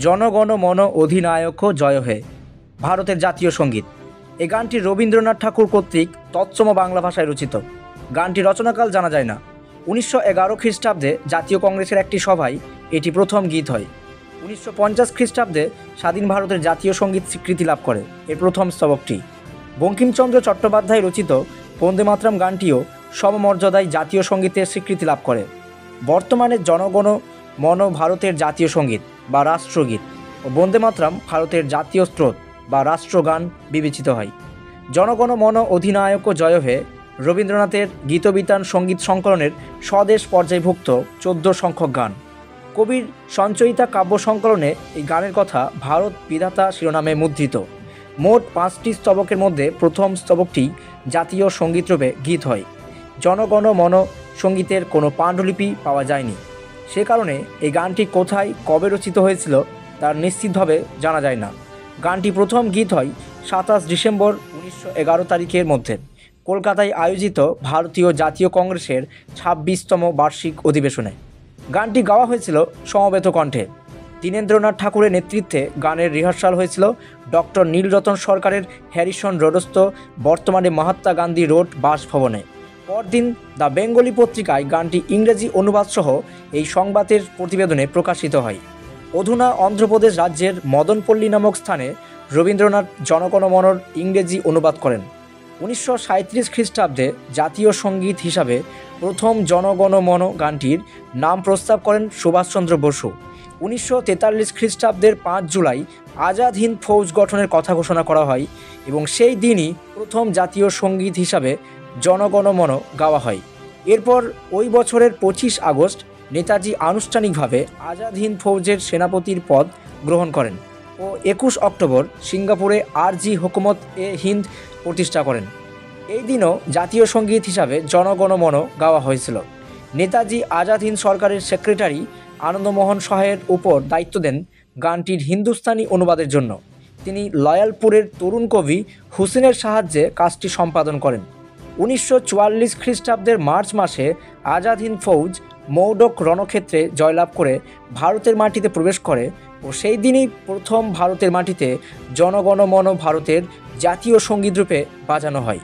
জনগণ মন অধিনায়ক জয় হে, ভারতের জাতীয় সঙ্গীত। এই গানটি রবীন্দ্রনাথ ঠাকুর কর্তৃক তৎসম বাংলা ভাষায় রচিত। গানটি রচনাকাল জানা যায় না। 1911 খ্রিস্টাব্দে জাতীয় কংগ্রেসের একটি সভায় এটি প্রথম গীত হয়। 1950 খ্রিস্টাব্দে স্বাধীন ভারতের জাতীয় সঙ্গীত স্বীকৃতি লাভ করে এর প্রথম স্তবকটি। বঙ্কিমচন্দ্র চট্টোপাধ্যায় রচিত বন্দে মাতরম গানটিও সমমর্যাদায় জাতীয় সঙ্গীতের স্বীকৃতি লাভ করে। বর্তমানে জনগণ মন ভারতের জাতীয় সঙ্গীত বা রাষ্ট্রগীত ও বন্দে মাতরম ভারতের জাতীয় স্রোত বা রাষ্ট্রগান বিবেচিত হয়। জনগণ মন অধিনায়ক জয় হে রবীন্দ্রনাথের গীতবিতান সঙ্গীত সংকলনের স্বদেশ পর্যায়ভুক্ত 14 সংখ্যক গান। কবির সঞ্চয়িতা কাব্য সংকলনে এই গানের কথা ভারত বিধাতা শিরোনামে মুদ্রিত। মোট 5টি স্তবকের মধ্যে প্রথম স্তবকটি জাতীয় সঙ্গীতরূপে গীত হয়। জনগণ মন সঙ্গীতের কোনো পাণ্ডুলিপি পাওয়া যায়নি। সে কারণে এই গানটি কোথায় কবে রচিত হয়েছিল তার নিশ্চিতভাবে জানা যায় না। গানটি প্রথম গীত হয় 27 ডিসেম্বর 1911 তারিখের মধ্যে কলকাতায় আয়োজিত ভারতীয় জাতীয় কংগ্রেসের 26তম বার্ষিক অধিবেশনে। গানটি গাওয়া হয়েছিল সমবেত কণ্ঠে। দীনেন্দ্রনাথ ঠাকুরের নেতৃত্বে গানের রিহার্সাল হয়েছিল ডক্টর নীলরতন সরকারের হ্যারিসন রোডস্থ বর্তমানে মহাত্মা গান্ধী রোড বাসভবনে। পরদিন দ্য বেঙ্গলি পত্রিকায় গানটি ইংরেজি অনুবাদসহ এই সংবাদের প্রতিবেদনে প্রকাশিত হয়। অধুনা অন্ধ্রপ্রদেশ রাজ্যের মদনপল্লী নামক স্থানে রবীন্দ্রনাথ জনগণ মনর ইংরেজি অনুবাদ করেন। 1937 খ্রিস্টাব্দে জাতীয় সঙ্গীত হিসাবে প্রথম জনগণ মন গানটির নাম প্রস্তাব করেন সুভাষচন্দ্র বসু। 1943 খ্রিস্টাব্দের 5 জুলাই আজাদ হিন্দ ফৌজ গঠনের কথা ঘোষণা করা হয় এবং সেই দিনই প্রথম জাতীয় সঙ্গীত হিসাবে জনগণ মন গাওয়া হয়। এরপর ওই বছরের 25 আগস্ট নেতাজি আনুষ্ঠানিকভাবে আজাদ হিন্দ ফৌজের সেনাপতির পদ গ্রহণ করেন ও 21 অক্টোবর সিঙ্গাপুরে আর.জি. হুকুমত এ হিন্দ প্রতিষ্ঠা করেন। এই দিনও জাতীয় সঙ্গীত হিসাবে জনগণ মন গাওয়া হয়েছিল। নেতাজি আজাদ হিন্দ সরকারের সেক্রেটারি আনন্দমোহন সহায়ের উপর দায়িত্ব দেন গানটির হিন্দুস্তানি অনুবাদের জন্য। তিনি লয়ালপুরের তরুণ কবি হুসেনের সাহায্যে কাজটি সম্পাদন করেন। 1944 খ্রিস্টাব্দের মার্চ মাসে আজাদ হিন্দ ফৌজ মৌডক রণক্ষেত্রে জয়লাভ করে ভারতের মাটিতে প্রবেশ করে ও সেই দিনই প্রথম ভারতের মাটিতে জনগণ মন ভারতের জাতীয় সঙ্গীত রূপে বাজানো হয়।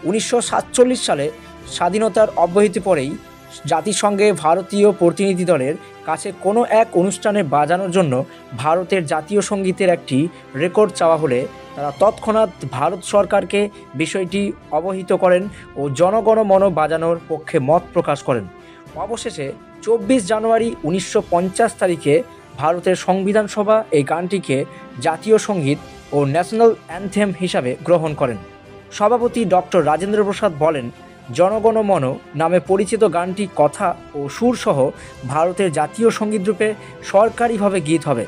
1947 সালে স্বাধীনতার অব্যবহিত পরেই জাতিসংঘে ভারতীয় প্রতিনিধি দলের কাছে কোনো এক অনুষ্ঠানে বাজানোর জন্য ভারতের জাতীয় সঙ্গীতের একটি রেকর্ড চাওয়া হলে তারা তৎক্ষণাৎ ভারত সরকারকে বিষয়টি অবহিত করেন ও জনগণ মন বাজানোর পক্ষে মত প্রকাশ করেন। অবশেষে 24 জানুয়ারি 1950 তারিখে ভারতের সংবিধান সভা এই গানটিকে জাতীয় সঙ্গীত ও ন্যাশনাল অ্যানথেম হিসাবে গ্রহণ করেন। সভাপতি ডক্টর রাজেন্দ্র প্রসাদ বলেন, জনগণ মন নামে পরিচিত গানটি কথা ও সুরসহ ভারতের জাতীয় সঙ্গীত রূপে সরকারিভাবে গীত হবে।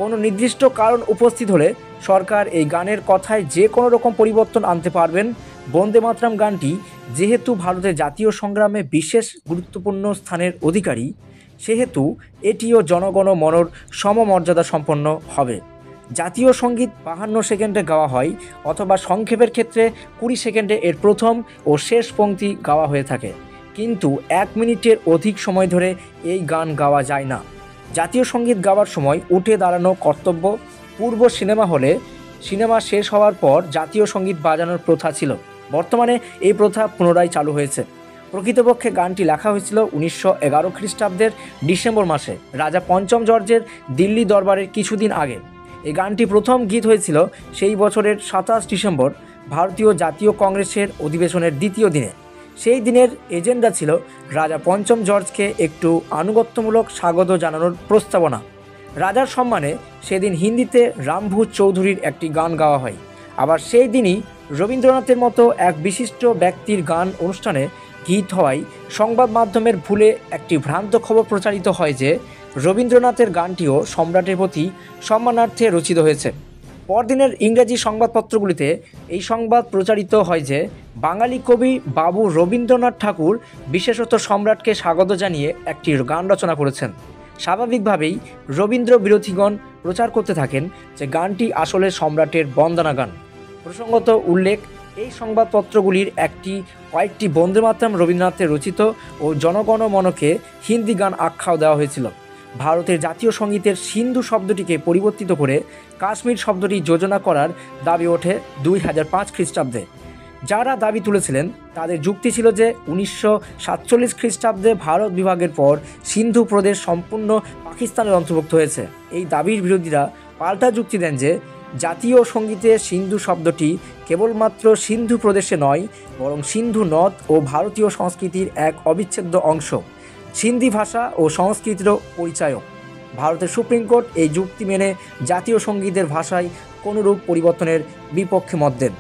কোনো নির্দিষ্ট কারণ উপস্থিত হলে সরকার এই গানের কথায় যে কোনো রকম পরিবর্তন আনতে পারবেন। বন্দে মাতরম গানটি যেহেতু ভারতের জাতীয় সংগ্রামে বিশেষ গুরুত্বপূর্ণ স্থানের অধিকারী, সেহেতু এটিও জনগণ মনর সমমর্যাদা সম্পন্ন হবে। জাতীয় সঙ্গীত 52 সেকেন্ডে গাওয়া হয় অথবা সংক্ষেপের ক্ষেত্রে 20 সেকেন্ডে এর প্রথম ও শেষ পংক্তি গাওয়া হয়ে থাকে, কিন্তু 1 মিনিটের অধিক সময় ধরে এই গান গাওয়া যায় না। জাতীয় সঙ্গীত গাওয়ার সময় উঠে দাঁড়ানো কর্তব্য। পূর্ব সিনেমা হলে সিনেমা শেষ হওয়ার পর জাতীয় সঙ্গীত বাজানোর প্রথা ছিল। বর্তমানে এই প্রথা পুনরায় চালু হয়েছে। প্রকৃতপক্ষে গানটি লেখা হয়েছিল 1911 খ্রিস্টাব্দের ডিসেম্বর মাসে রাজা পঞ্চম জর্জের দিল্লি দরবারের কিছুদিন আগে। এই গানটি প্রথম গীত হয়েছিল সেই বছরের 27 ডিসেম্বর ভারতীয় জাতীয় কংগ্রেসের অধিবেশনের দ্বিতীয় দিনে। সেই দিনের এজেন্ডা ছিল রাজা পঞ্চম জর্জকে একটু আনুগত্যমূলক স্বাগত জানানোর প্রস্তাবনা। রাজার সম্মানে সেদিন হিন্দিতে রামভূজ চৌধুরীর একটি গান গাওয়া হয়। আবার সেই দিনই রবীন্দ্রনাথের মতো এক বিশিষ্ট ব্যক্তির গান অনুষ্ঠানে গীত হওয়ায় সংবাদ মাধ্যমের ভুলে একটি ভ্রান্ত খবর প্রচারিত হয় যে রবীন্দ্রনাথের গানটিও সম্রাটের প্রতি সম্মানার্থে রচিত হয়েছে। পরদিনের ইংরেজি সংবাদপত্রগুলিতে এই সংবাদ প্রচারিত হয় যে বাঙালি কবি বাবু রবীন্দ্রনাথ ঠাকুর বিশেষত সম্রাটকে স্বাগত জানিয়ে একটি গান রচনা করেছেন। স্বাভাবিকভাবেই রবীন্দ্র বিরোধীগণ প্রচার করতে থাকেন যে গানটি আসলে সম্রাটের বন্দনা গান। প্রসঙ্গত উল্লেখ, এই সংবাদপত্রগুলির কয়েকটি বন্দে মাতরম রবীন্দ্রনাথের রচিত ও জনগণ মনকে হিন্দি গান আখ্যাও দেওয়া হয়েছিল। ভারতের জাতীয় সঙ্গীতের সিন্ধু শব্দটিকে পরিবর্তিত করে কাশ্মীর শব্দটি যোজনা করার দাবি ওঠে 2005 খ্রিস্টাব্দে। যারা দাবি তুলেছিলেন তাদের যুক্তি ছিল যে 1947 খ্রিস্টাব্দে ভারত বিভাগের পর সিন্ধু প্রদেশ সম্পূর্ণ পাকিস্তানের অন্তর্ভুক্ত হয়েছে। এই দাবির বিরোধীরা পাল্টা যুক্তি দেন যে জাতীয় সঙ্গীতে সিন্ধু শব্দটি কেবলমাত্র সিন্ধু প্রদেশে নয়, বরং সিন্ধু নদ ও ভারতীয় সংস্কৃতির এক অবিচ্ছেদ্য অংশ, সিন্ধি ভাষা ও সংস্কৃতিরও পরিচায়ক। ভারতের সুপ্রিম কোর্ট এই যুক্তি মেনে জাতীয় সঙ্গীতের ভাষায় কোনোরূপ পরিবর্তনের বিপক্ষে মত দেন।